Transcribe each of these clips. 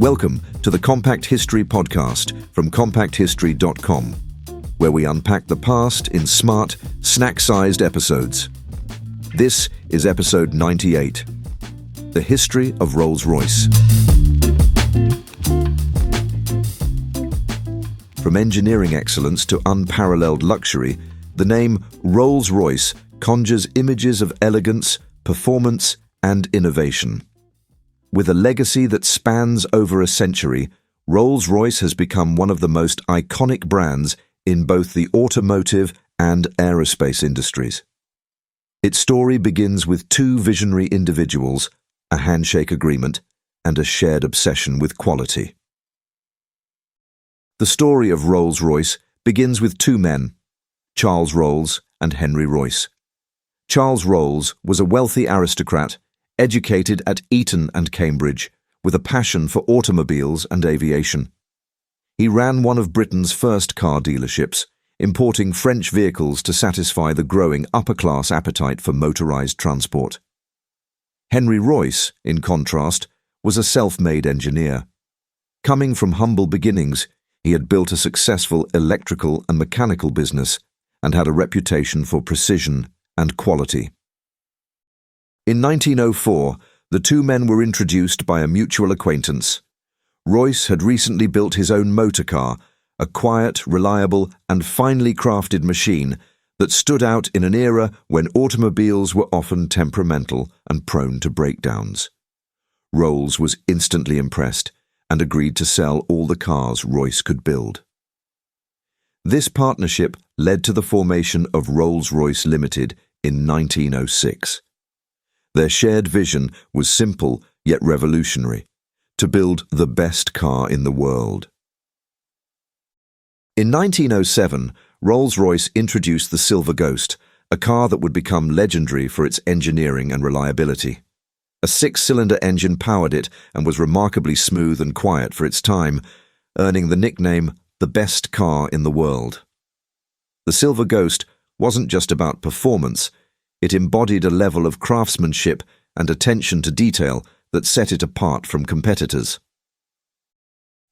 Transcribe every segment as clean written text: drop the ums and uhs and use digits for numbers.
Welcome to the Compact History Podcast from compacthistory.com, where we unpack the past in smart, snack-sized episodes. This is episode 98, The History of Rolls-Royce. From engineering excellence to unparalleled luxury, the name Rolls-Royce conjures images of elegance, performance, and innovation. With a legacy that spans over a century, Rolls-Royce has become one of the most iconic brands in both the automotive and aerospace industries. Its story begins with two visionary individuals, a handshake agreement, and a shared obsession with quality. The story of Rolls-Royce begins with two men, Charles Rolls and Henry Royce. Charles Rolls was a wealthy aristocrat, educated at Eton and Cambridge, with a passion for automobiles and aviation. He ran one of Britain's first car dealerships, importing French vehicles to satisfy the growing upper-class appetite for motorized transport. Henry Royce, in contrast, was a self-made engineer. Coming from humble beginnings, he had built a successful electrical and mechanical business and had a reputation for precision and quality. In 1904, the two men were introduced by a mutual acquaintance. Royce had recently built his own motor car, a quiet, reliable, and finely crafted machine that stood out in an era when automobiles were often temperamental and prone to breakdowns. Rolls was instantly impressed and agreed to sell all the cars Royce could build. This partnership led to the formation of Rolls-Royce Limited in 1906. Their shared vision was simple yet revolutionary: to build the best car in the world. In 1907, Rolls-Royce introduced the Silver Ghost, a car that would become legendary for its engineering and reliability. A six-cylinder engine powered it and was remarkably smooth and quiet for its time, earning the nickname the best car in the world. The Silver Ghost wasn't just about performance. It embodied a level of craftsmanship and attention to detail that set it apart from competitors.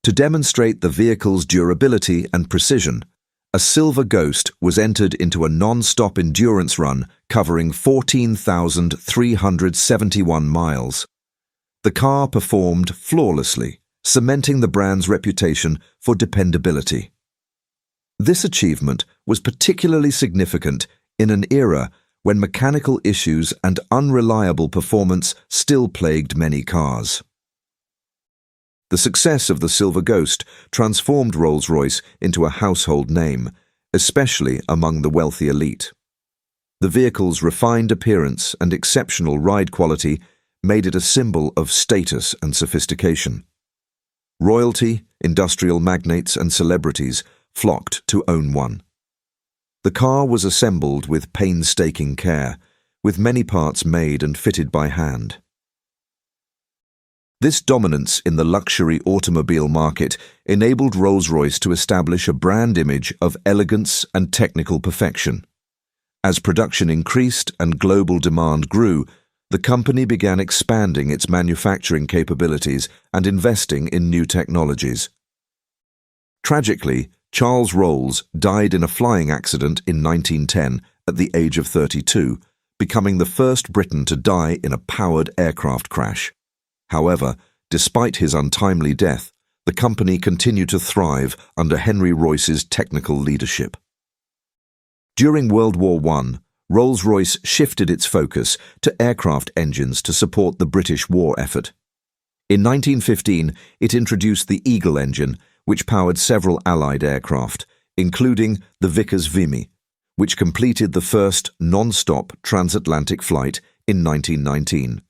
To demonstrate the vehicle's durability and precision, a Silver Ghost was entered into a non-stop endurance run covering 14,371 miles. The car performed flawlessly, cementing the brand's reputation for dependability. This achievement was particularly significant in an era when mechanical issues and unreliable performance still plagued many cars. The success of the Silver Ghost transformed Rolls-Royce into a household name, especially among the wealthy elite. The vehicle's refined appearance and exceptional ride quality made it a symbol of status and sophistication. Royalty, industrial magnates, and celebrities flocked to own one. The car was assembled with painstaking care, with many parts made and fitted by hand. This dominance in the luxury automobile market enabled Rolls-Royce to establish a brand image of elegance and technical perfection. As production increased and global demand grew, the company began expanding its manufacturing capabilities and investing in new technologies. Tragically, Charles Rolls died in a flying accident in 1910 at the age of 32, becoming the first Briton to die in a powered aircraft crash. However, despite his untimely death, the company continued to thrive under Henry Royce's technical leadership. During World War I, Rolls-Royce shifted its focus to aircraft engines to support the British war effort. In 1915, it introduced the Eagle engine, which powered several Allied aircraft, including the Vickers Vimy, which completed the first non-stop transatlantic flight in 1919.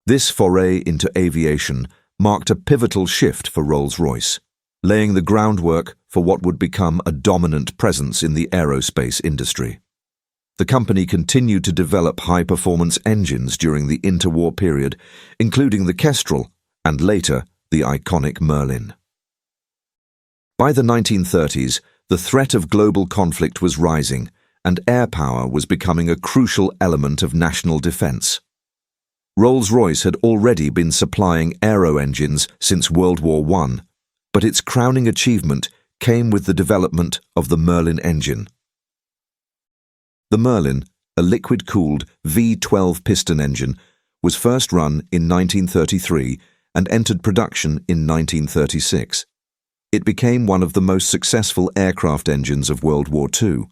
This foray into aviation marked a pivotal shift for Rolls-Royce, laying the groundwork for what would become a dominant presence in the aerospace industry. The company continued to develop high-performance engines during the interwar period, including the Kestrel and later the iconic Merlin. By the 1930s, the threat of global conflict was rising, and air power was becoming a crucial element of national defense. Rolls-Royce had already been supplying aero engines since World War I, but its crowning achievement came with the development of the Merlin engine. The Merlin, a liquid-cooled V12 piston engine, was first run in 1933 and entered production in 1936. It became one of the most successful aircraft engines of World War II.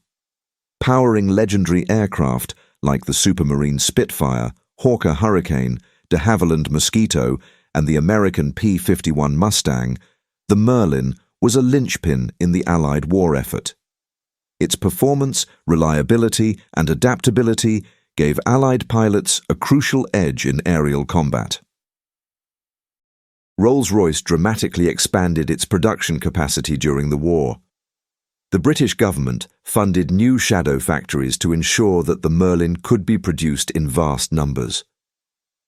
Powering legendary aircraft like the Supermarine Spitfire, Hawker Hurricane, de Havilland Mosquito, and the American P-51 Mustang, the Merlin was a linchpin in the Allied war effort. Its performance, reliability, and adaptability gave Allied pilots a crucial edge in aerial combat. Rolls-Royce dramatically expanded its production capacity during the war. The British government funded new shadow factories to ensure that the Merlin could be produced in vast numbers.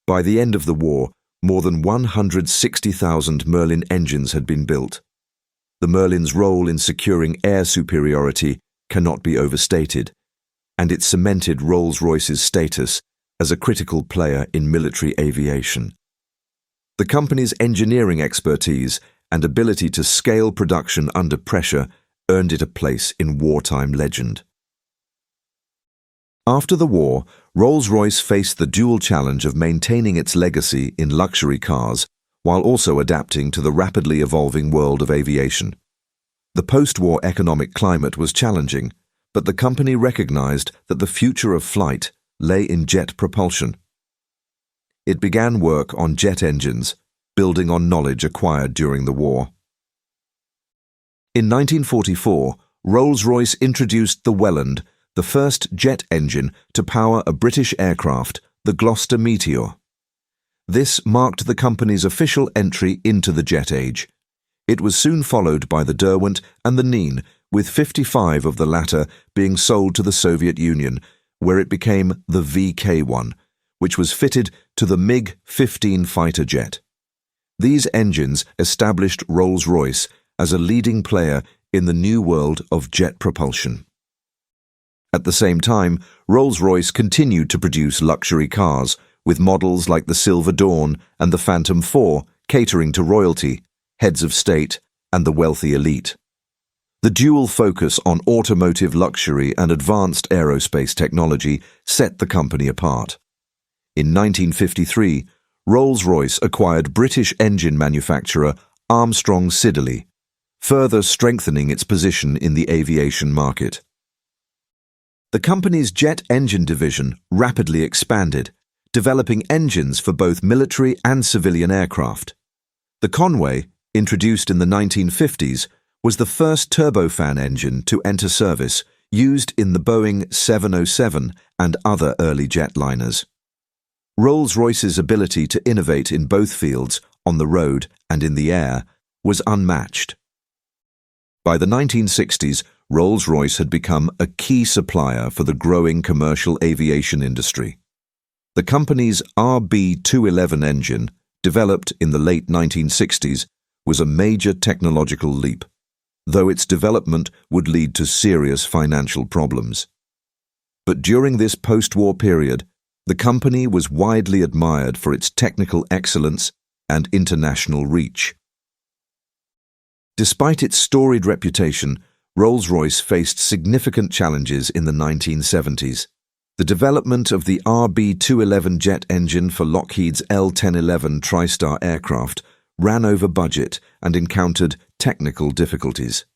By the end of the war, more than 160,000 Merlin engines had been built. The Merlin's role in securing air superiority cannot be overstated, and it cemented Rolls-Royce's status as a critical player in military aviation. The company's engineering expertise and ability to scale production under pressure earned it a place in wartime legend. After the war, Rolls-Royce faced the dual challenge of maintaining its legacy in luxury cars while also adapting to the rapidly evolving world of aviation. The post-war economic climate was challenging, but the company recognized that the future of flight lay in jet propulsion. It began work on jet engines, building on knowledge acquired during the war. In 1944, Rolls-Royce introduced the Welland, the first jet engine to power a British aircraft, the Gloucester Meteor. This marked the company's official entry into the jet age. It was soon followed by the Derwent and the Nene, with 55 of the latter being sold to the Soviet Union, where it became the VK-1, which was fitted to the MiG-15 fighter jet. These engines established Rolls-Royce as a leading player in the new world of jet propulsion. At the same time, Rolls-Royce continued to produce luxury cars, with models like the Silver Dawn and the Phantom 4 catering to royalty, heads of state, and the wealthy elite. The dual focus on automotive luxury and advanced aerospace technology set the company apart. In 1953, Rolls-Royce acquired British engine manufacturer Armstrong Siddeley, further strengthening its position in the aviation market. The company's jet engine division rapidly expanded, developing engines for both military and civilian aircraft. The Conway, introduced in the 1950s, was the first turbofan engine to enter service, used in the Boeing 707 and other early jetliners. Rolls-Royce's ability to innovate in both fields, on the road and in the air, was unmatched. By the 1960s, Rolls-Royce had become a key supplier for the growing commercial aviation industry. The company's RB211 engine, developed in the late 1960s, was a major technological leap, though its development would lead to serious financial problems. But during this post-war period, the company was widely admired for its technical excellence and international reach. Despite its storied reputation, Rolls-Royce faced significant challenges in the 1970s. The development of the RB211 jet engine for Lockheed's L-1011 TriStar aircraft ran over budget and encountered technical difficulties.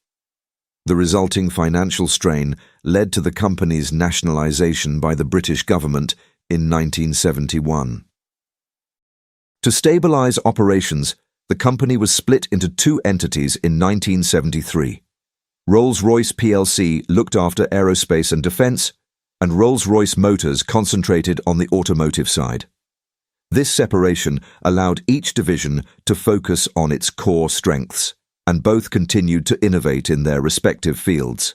The resulting financial strain led to the company's nationalization by the British government in 1971. To stabilize operations, the company was split into two entities in 1973. Rolls-Royce plc looked after aerospace and defense, and Rolls-Royce Motors concentrated on the automotive side. This separation allowed each division to focus on its core strengths, and both continued to innovate in their respective fields.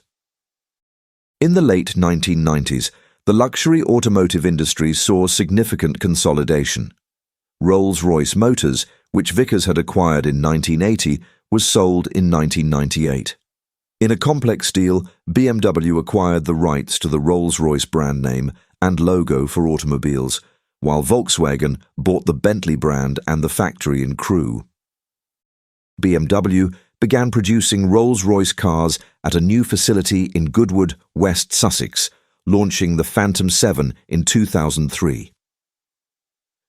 In the late 1990s, the luxury automotive industry saw significant consolidation. Rolls-Royce Motors, which Vickers had acquired in 1980, was sold in 1998. In a complex deal, BMW acquired the rights to the Rolls-Royce brand name and logo for automobiles, while Volkswagen bought the Bentley brand and the factory in Crewe. BMW began producing Rolls-Royce cars at a new facility in Goodwood, West Sussex, launching the Phantom 7 in 2003.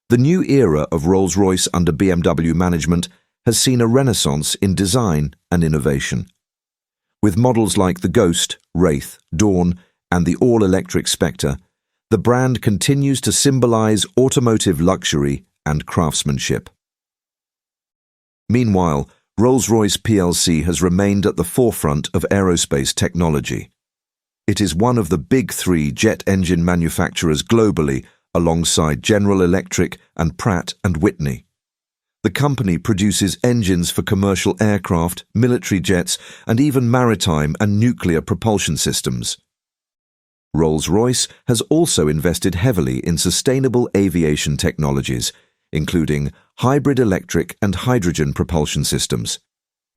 The new era of Rolls-Royce under BMW management has seen a renaissance in design and innovation. With models like the Ghost, Wraith, Dawn, and the all-electric Spectre, the brand continues to symbolize automotive luxury and craftsmanship. Meanwhile, Rolls-Royce plc has remained at the forefront of aerospace technology. It is one of the big three jet engine manufacturers globally, alongside General Electric and Pratt & Whitney. The company produces engines for commercial aircraft, military jets, and even maritime and nuclear propulsion systems. Rolls-Royce has also invested heavily in sustainable aviation technologies, including hybrid electric and hydrogen propulsion systems.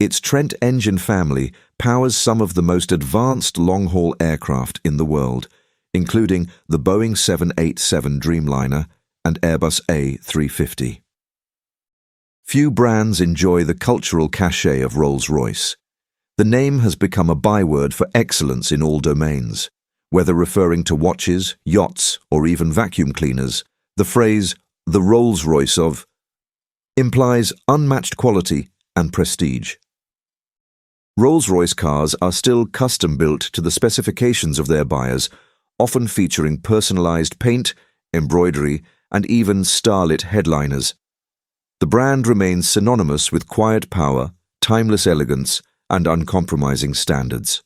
Its Trent engine family powers some of the most advanced long-haul aircraft in the world, including the Boeing 787 Dreamliner and Airbus A350. Few brands enjoy the cultural cachet of Rolls-Royce. The name has become a byword for excellence in all domains. Whether referring to watches, yachts, or even vacuum cleaners, the phrase, "the Rolls-Royce of," implies unmatched quality and prestige. Rolls-Royce cars are still custom-built to the specifications of their buyers, often featuring personalized paint, embroidery, and even starlit headliners. The brand remains synonymous with quiet power, timeless elegance, and uncompromising standards.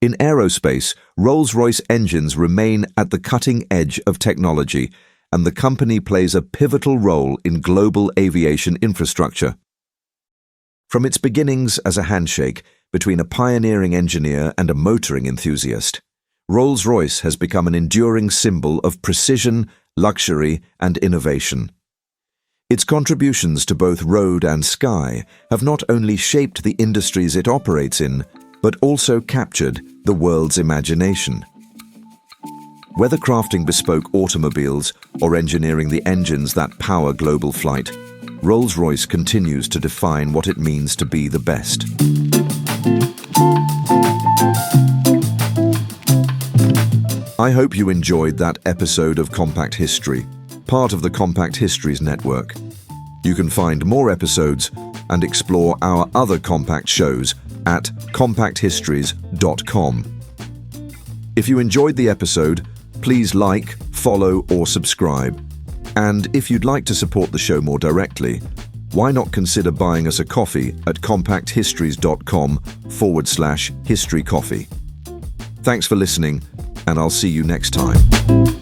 In aerospace, Rolls-Royce engines remain at the cutting edge of technology, and the company plays a pivotal role in global aviation infrastructure. From its beginnings as a handshake between a pioneering engineer and a motoring enthusiast, Rolls-Royce has become an enduring symbol of precision, luxury, and innovation. Its contributions to both road and sky have not only shaped the industries it operates in, but also captured the world's imagination. Whether crafting bespoke automobiles or engineering the engines that power global flight, Rolls-Royce continues to define what it means to be the best. I hope you enjoyed that episode of Compact History, part of the Compact Histories network. You can find more episodes and explore our other Compact shows at compacthistories.com. If you enjoyed the episode, please like, follow, or subscribe. And if you'd like to support the show more directly, why not consider buying us a coffee at compacthistories.com/historycoffee. Thanks for listening, and I'll see you next time.